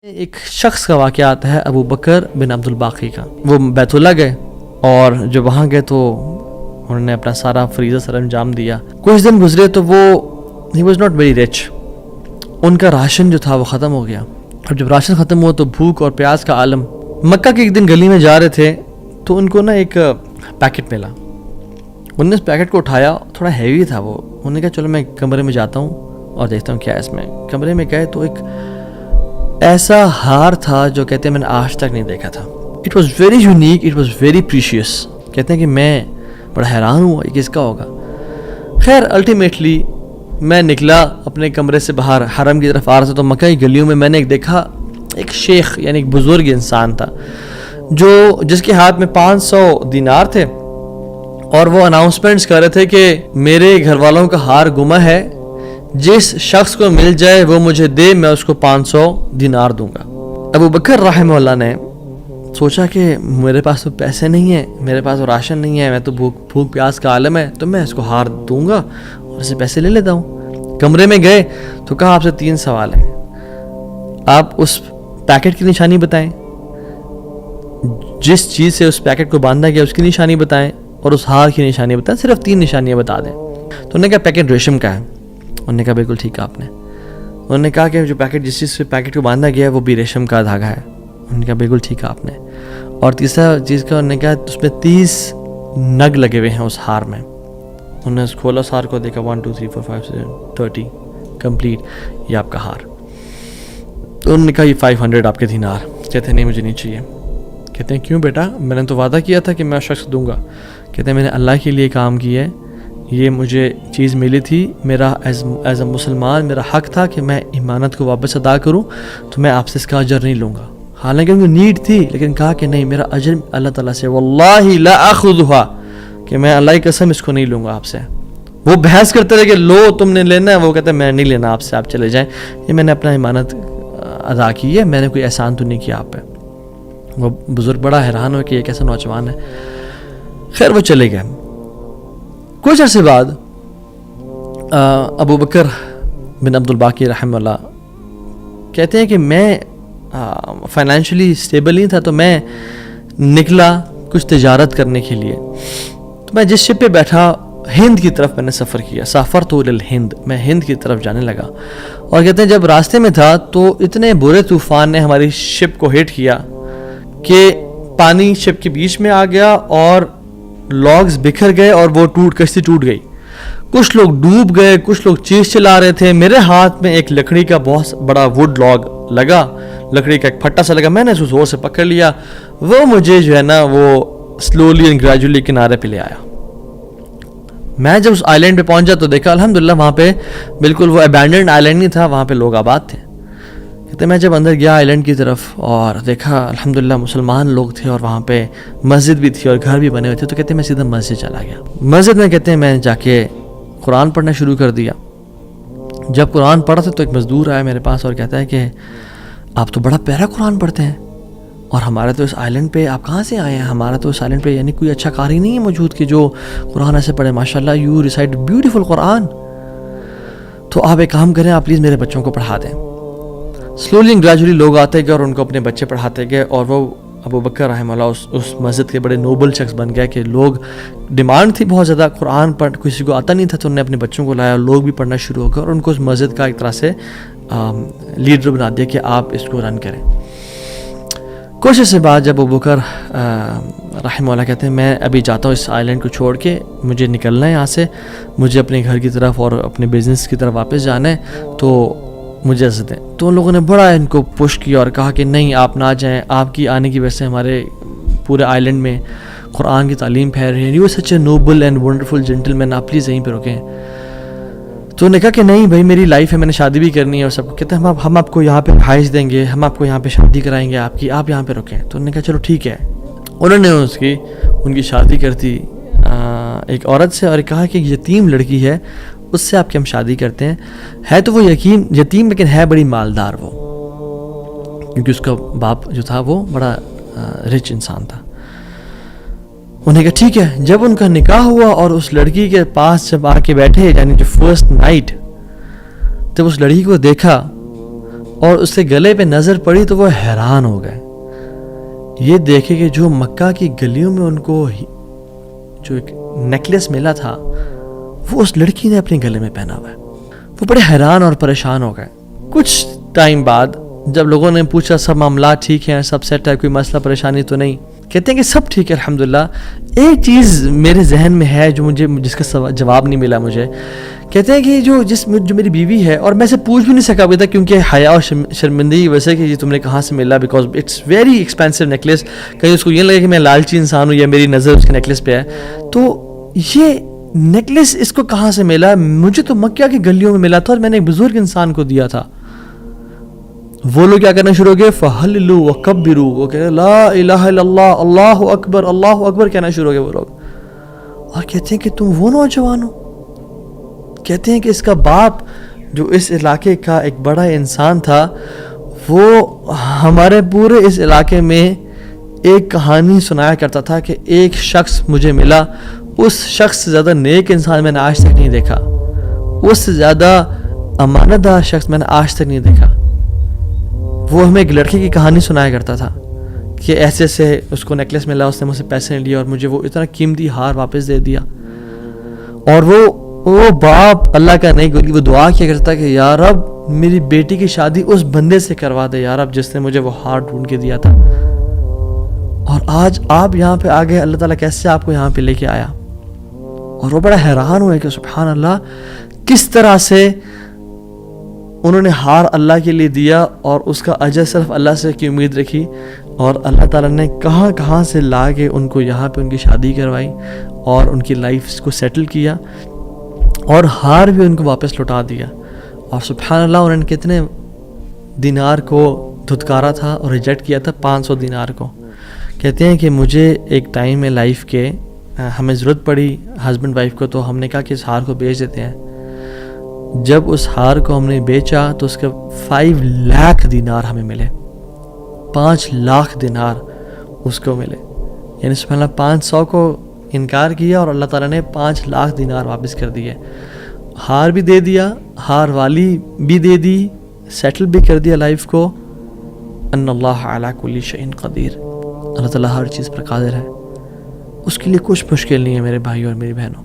ایک شخص کا واقعہ آتا ہے ابو بکر بن عبد الباقی کا. وہ بیت اللہ گئے اور جب وہاں گئے تو انہوں نے اپنا سارا فریضہ سر انجام دیا. کچھ دن گزرے تو وہ he was not very rich. ان کا راشن جو تھا وہ ختم ہو گیا. اور جب راشن ختم ہوا تو بھوک اور پیاس کا عالم. مکہ کے ایک دن گلی میں جا رہے تھے تو ان کو نا ایک پیکٹ ملا. انہوں نے اس پیکٹ کو اٹھایا, تھوڑا ہیوی تھا. وہ انہوں نے کہا چلو میں کمرے میں جاتا ہوں اور دیکھتا ہوں کیا ہے اس میں. کمرے میں گئے تو ایک ایسا ہار تھا جو کہتے ہیں میں نے آج تک نہیں دیکھا تھا. It was very unique, it was very precious. کہتے ہیں کہ میں بڑا حیران ہوا یہ کس کا ہوگا. خیر الٹیمیٹلی میں نکلا اپنے کمرے سے باہر, حرم کی طرف آ رہا تھا تو مکہ کی گلیوں میں نے ایک دیکھا ایک شیخ یعنی ایک بزرگ انسان تھا جس کے ہاتھ میں 500 دینار تھے اور وہ اناؤنسمنٹس کر رہے تھے کہ میرے گھر والوں کا ہار گما ہے, جس شخص کو مل جائے وہ مجھے دے, میں اس کو 500 دینار دوں گا. ابو بکر رحمہ اللہ نے سوچا کہ میرے پاس تو پیسے نہیں ہیں, میرے پاس تو راشن نہیں ہے, میں تو بھوک پیاس کا عالم ہے, تو میں اس کو ہار دوں گا اور اسے پیسے لے لیتا ہوں. کمرے میں گئے تو کہا آپ سے 3 سوال ہیں, آپ اس پیکٹ کی نشانی بتائیں, جس چیز سے اس پیکٹ کو باندھا گیا اس کی نشانی بتائیں, اور اس ہار کی نشانی بتائیں. صرف 3 نشانیاں بتا دیں. تو انہوں نے کہا پیکٹ ریشم کا ہے. انہوں نے کہا بالکل ٹھیک ہے آپ نے. انہوں نے کہا کہ جو پیکٹ جس چیز سے پیکٹ کو باندھا گیا ہے وہ بھی ریشم کا دھاگا ہے. انہوں نے کہا بالکل ٹھیک ہے آپ نے. اور تیسرا چیز کا انہوں نے کہا اس میں 30 نگ لگے ہوئے ہیں اس ہار میں. انہوں نے کھولا اس ہار کو, دیکھا 1 2 3 4 5 6 30 کمپلیٹ, یہ آپ کا ہار. تو انہوں نے کہا یہ 500 آپ کے دینار. کہتے ہیں نہیں مجھے نہیں چاہیے. کہتے ہیں کیوں بیٹا, میں نے تو وعدہ کیا تھا کہ میں شخص دوں گا. کہتے ہیں میں نے اللہ کے لیے کام کیا ہے, یہ مجھے چیز ملی تھی, میرا ایز اے مسلمان میرا حق تھا کہ میں امانت کو واپس ادا کروں, تو میں آپ سے اس کا اجر نہیں لوں گا. حالانکہ ان کو نیڈ تھی لیکن کہا کہ نہیں, میرا اجر اللہ تعالیٰ سے, واللہ لا اخذھا, کہ میں اللہ کی قسم اس کو نہیں لوں گا آپ سے. وہ بحث کرتے رہے کہ لو تم نے لینا ہے, وہ کہتے ہیں میں نہیں لینا آپ سے, آپ چلے جائیں, یہ میں نے اپنا امانت ادا کی ہے, میں نے کوئی احسان تو نہیں کیا آپ پہ. وہ بزرگ بڑا حیران ہو کہ یہ کیسا نوجوان ہے. خیر وہ چلے گئے. کچھ عرصے بعد ابو بکر بن عبد الباقی رحمہ اللہ کہتے ہیں کہ میں فائنینشلی اسٹیبل نہیں تھا, تو میں نکلا کچھ تجارت کرنے کے لیے. تو میں جس شپ پہ بیٹھا ہند کی طرف میں نے سفر کیا. سافرت الی الہند, میں ہند کی طرف جانے لگا. اور کہتے ہیں جب راستے میں تھا تو اتنے برے طوفان نے ہماری شپ کو ہٹ کیا کہ پانی شپ کے بیچ میں آ گیا اور لاگز بکھر گئے اور وہ کشتی ٹوٹ گئی. کچھ لوگ ڈوب گئے, کچھ لوگ چیز چلا رہے تھے. میرے ہاتھ میں ایک لکڑی کا بہت بڑا ووڈ لاگ لگا, لکڑی کا ایک پھٹا سا لگا. میں نے اس کو زور سے پکڑ لیا. وہ مجھے جو ہے نا وہ سلولی اینڈ گریجولی کنارے پہ لے آیا. میں جب اس آئی لینڈ پہ پہنچا تو دیکھا الحمدللہ وہاں پہ بالکل وہ ابینڈنڈ آئی لینڈ نہیں تھا, وہاں پہ لوگ آباد تھے. کہتے میں جب اندر گیا آئی لینڈ کی طرف اور دیکھا الحمدللہ مسلمان لوگ تھے اور وہاں پہ مسجد بھی تھی اور گھر بھی بنے ہوئے تھے. تو کہتے ہیں میں سیدھا مسجد چلا گیا. مسجد میں کہتے ہیں میں جا کے قرآن پڑھنا شروع کر دیا. جب قرآن پڑھا تھا تو ایک مزدور آیا میرے پاس اور کہتا ہے کہ آپ تو بڑا پیارا قرآن پڑھتے ہیں, اور ہمارے تو اس آئی لینڈ پہ آپ کہاں سے آئے ہیں, ہمارا تو اس آئی لینڈ پہ یعنی کوئی اچھا قاری نہیں ہے موجود کہ جو قرآن ایسے پڑھے. ماشاءاللہ یو ریسائٹ بیوٹیفل قرآن, تو آپ ایک کام کریں, آپ پلیز میرے بچوں کو پڑھا دیں. سلولی اینڈ گریجولی لوگ آتے گئے اور ان کو اپنے بچے پڑھاتے گئے, اور وہ ابو بکر رحمہ اللہ اس مسجد کے بڑے نوبل شخص بن گیا کہ لوگ ڈیمانڈ تھی بہت زیادہ, قرآن پڑھ کسی کو آتا نہیں تھا, تو انہوں نے اپنے بچوں کو لایا اور لوگ بھی پڑھنا شروع ہو گئے, اور ان کو اس مسجد کا ایک طرح سے لیڈر بنا دیا کہ آپ اس کو رن کریں. کچھ عرصے بعد جب ابو بکر رحمہ اللہ کہتے ہیں میں ابھی جاتا ہوں اس آئی لینڈ کو چھوڑ کے, مجھے نکلنا ہے یہاں سے, مجھے اپنے گھر کی طرف اور اپنے بزنس کی طرف واپس جانا ہے, تو مجھے اجازت دیں. تو ان لوگوں نے بڑا ان کو پش کیا اور کہا کہ نہیں آپ نہ جائیں, آپ کی آنے کی وجہ سے ہمارے پورے آئی لینڈ میں قرآن کی تعلیم پھیل رہی ہے, you such a noble and wonderful gentleman, آپ پلیز یہیں پہ رکیں. تو انہوں نے کہا کہ نہیں بھائی میری لائف ہے, میں نے شادی بھی کرنی ہے اور سب کو. کہتے ہیں ہم آپ کو یہاں پہ رہائش دیں گے, ہم آپ کو یہاں پہ شادی کرائیں گے آپ کی, آپ یہاں پہ رکیں. تو انہوں نے کہا چلو ٹھیک ہے. انہوں نے ان کی شادی کر دی ایک عورت سے, اور کہا کہ یتیم لڑکی ہے اس سے آپ کی ہم شادی کرتے ہیں. ہے تو وہ یتیم لیکن ہے بڑی مالدار وہ, کیونکہ اس کا باپ جو تھا وہ بڑا رچ انسان تھا. انہوں نے کہا ٹھیک ہے. جب ان کا نکاح ہوا اور اس لڑکی کے پاس جب آ کے بیٹھے, یعنی جو فرسٹ نائٹ, جب اس لڑکی کو دیکھا اور اس کے گلے پہ نظر پڑی تو وہ حیران ہو گئے یہ دیکھے کہ جو مکہ کی گلیوں میں ان کو جو ایک نیکلیس ملا تھا وہ اس لڑکی نے اپنے گلے میں پہنا ہوا ہے. وہ بڑے حیران اور پریشان ہو گئے. کچھ ٹائم بعد جب لوگوں نے پوچھا سب معاملات ٹھیک ہیں, سب سیٹ ہے, کوئی مسئلہ پریشانی تو نہیں, کہتے ہیں کہ سب ٹھیک ہے الحمدللہ. ایک چیز میرے ذہن میں ہے جو جس کا جواب نہیں ملا مجھے. کہتے ہیں کہ جو میری بیوی ہے, اور میں سے پوچھ بھی نہیں سکا بھی تھا کیونکہ حیا اور شرمندگی ویسے کہ یہ تم نے کہاں سے ملا, because it's very expensive necklace. کہیں اس کو یہ لگے کہ میں لالچی انسان ہوں یا میری نظر اس کے نیکلیس پہ ہے. تو یہ نیکلیس اس کو کہاں سے ملا؟ مجھے تو مکہ کی گلیوں میں ملا تھا اور میں نے ایک بزرگ انسان کو دیا تھا. وہ لوگ کیا کرنا شروع ہو گئے, فَحَلِّلُوا وَكَبِّرُوا, وہ کہتے ہیں لا الہ الا اللہ, اللہ اکبر, اللہ اکبر کہنا شروع ہو گئے وہ لوگ. اور کہتے ہیں کہ تم وہ نوجوان ہو. کہتے ہیں کہ اس کا باپ جو اس علاقے کا ایک بڑا انسان تھا, وہ ہمارے پورے اس علاقے میں ایک کہانی سنایا کرتا تھا کہ ایک شخص مجھے ملا, اس شخص سے زیادہ نیک انسان میں نے آج تک نہیں دیکھا, اس سے زیادہ امانت دار شخص میں نے آج تک نہیں دیکھا. وہ ہمیں ایک لڑکی کی کہانی سنایا کرتا تھا کہ ایسے سے اس کو نیکلیس ملا, اس نے مجھ سے پیسے نہیں لیے اور مجھے وہ اتنا قیمتی ہار واپس دے دیا. اور وہ باپ اللہ کا نہیں گولی, وہ دعا کیا کرتا کہ یا رب میری بیٹی کی شادی اس بندے سے کروا دے یا رب جس نے مجھے وہ ہار ڈھونڈ کے دیا تھا. اور آج آپ یہاں پہ آ گئے, اللہ تعالیٰ کیسے آپ کو یہاں پہ لے کے آیا. اور وہ بڑا حیران ہوئے کہ سبحان اللہ, کس طرح سے انہوں نے ہار اللہ کے لیے دیا اور اس کا اجر صرف اللہ سے کی امید رکھی, اور اللہ تعالیٰ نے کہاں کہاں سے لا کے ان کو یہاں پہ ان کی شادی کروائی اور ان کی لائف کو سیٹل کیا, اور ہار بھی ان کو واپس لوٹا دیا. اور سبحان اللہ انہوں نے کتنے دینار کو دھتکارا تھا اور ریجیکٹ کیا تھا, 500 دینار کو. کہتے ہیں کہ مجھے ایک ٹائم میں لائف کے ہمیں ضرورت پڑی ہسبینڈ وائف کو, تو ہم نے کہا کہ اس ہار کو بیچ دیتے ہیں. جب اس ہار کو ہم نے بیچا تو اس کے 5 لاکھ دینار ہمیں ملے, 5 لاکھ دینار اس کو ملے. یعنی سبحان اللہ 500 کو انکار کیا اور اللہ تعالیٰ نے 5 لاکھ دینار واپس کر دیے. ہار بھی دے دیا, ہار والی بھی دے دی, سیٹل بھی کر دیا لائف کو. ان اللہ علی کل شیء قدیر, اللہ تعالیٰ ہر چیز پر قادر ہے, اس کے لیے کچھ مشکل نہیں ہے میرے بھائی اور میری بہنوں.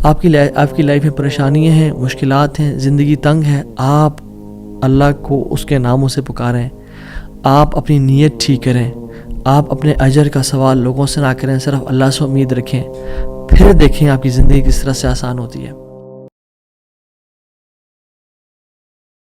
آپ کی لائف میں پریشانیاں ہیں, مشکلات ہیں, زندگی تنگ ہے, آپ اللہ کو اس کے ناموں سے پکاریں, آپ اپنی نیت ٹھیک کریں, آپ اپنے اجر کا سوال لوگوں سے نہ کریں, صرف اللہ سے امید رکھیں, پھر دیکھیں آپ کی زندگی کس طرح سے آسان ہوتی ہے.